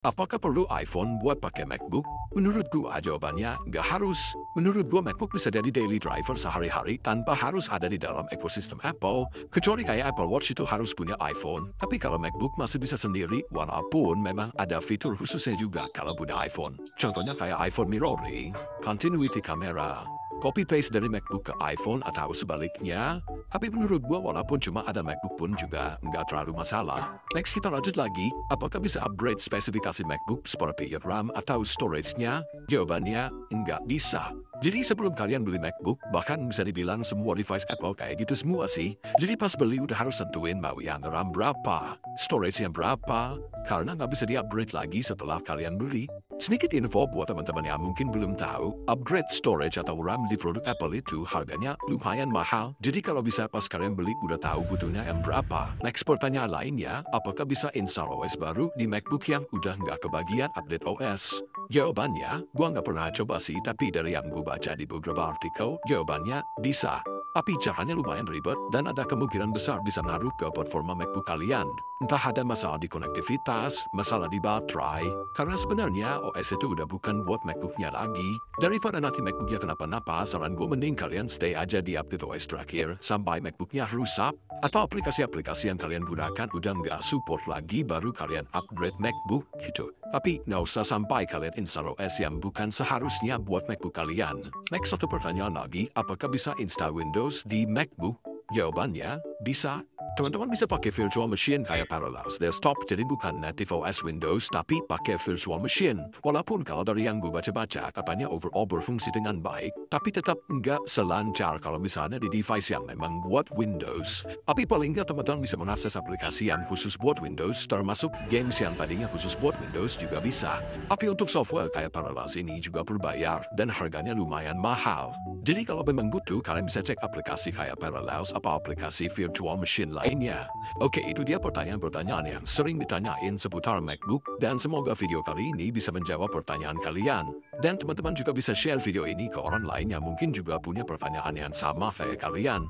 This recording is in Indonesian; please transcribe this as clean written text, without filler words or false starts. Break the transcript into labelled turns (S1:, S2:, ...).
S1: Apakah perlu iPhone buat pakai MacBook? Menurut gua jawabannya nggak harus. Menurut gua MacBook bisa jadi daily driver sehari-hari tanpa harus ada di dalam ekosistem Apple. Kecuali kayak Apple Watch itu harus punya iPhone. Tapi kalau MacBook masih bisa sendiri, walaupun memang ada fitur khususnya juga kalau punya iPhone. Contohnya kayak iPhone Mirroring, Continuity Camera, copy paste dari MacBook ke iPhone atau sebaliknya. Tapi menurut gua walaupun cuma ada MacBook pun juga nggak terlalu masalah. Next kita lanjut lagi, apakah bisa upgrade spesifikasi MacBook seperti RAM atau storage-nya? Jawabannya nggak bisa. Jadi sebelum kalian beli MacBook, bahkan bisa dibilang semua device Apple kayak gitu semua sih. Jadi pas beli udah harus tentuin mau yang RAM berapa, storage yang berapa, karena nggak bisa di-upgrade lagi setelah kalian beli. Sedikit info buat teman-teman yang mungkin belum tahu, upgrade storage atau RAM di produk Apple itu harganya lumayan mahal. Jadi kalau bisa pas kalian beli udah tahu butuhnya yang berapa. Next pertanyaan lainnya, apakah bisa install OS baru di MacBook yang udah nggak kebagian update OS? Jawabannya, gua nggak pernah coba sih, tapi dari yang gua baca di beberapa artikel, jawabannya bisa. Tapi caranya lumayan ribet dan ada kemungkinan besar bisa ngaruh ke performa MacBook kalian. Entah ada masalah di konektivitas, masalah di baterai, karena sebenarnya OS itu udah bukan buat MacBooknya lagi. Daripada nanti MacBooknya kenapa-napa, saran gue mending kalian stay aja di update OS terakhir sampai MacBooknya rusak, atau aplikasi-aplikasi yang kalian gunakan udah nggak support lagi baru kalian upgrade MacBook gitu. Tapi nggak usah sampai kalian install OS yang bukan seharusnya buat MacBook kalian. Next satu pertanyaan lagi, apakah bisa install Windows di MacBook? Jawabannya, bisa. Teman-teman bisa pakai virtual machine kayak Parallels Desktop, jadi bukan native OS Windows, tapi pakai virtual machine. Walaupun kalau dari yang gue baca-baca, katanya overall berfungsi dengan baik, tapi tetap nggak selancar kalau misalnya di device yang memang buat Windows. Tapi paling nggak teman-teman bisa mengakses aplikasi yang khusus buat Windows, termasuk games yang tadinya khusus buat Windows juga bisa. Tapi untuk software kayak Parallels ini juga berbayar, dan harganya lumayan mahal. Jadi kalau memang butuh, kalian bisa cek aplikasi kayak Parallels atau aplikasi virtual machine lainnya. Oke, itu dia pertanyaan-pertanyaan yang sering ditanyain seputar MacBook, dan semoga video kali ini bisa menjawab pertanyaan kalian. Dan teman-teman juga bisa share video ini ke orang lain yang mungkin juga punya pertanyaan yang sama kayak kalian.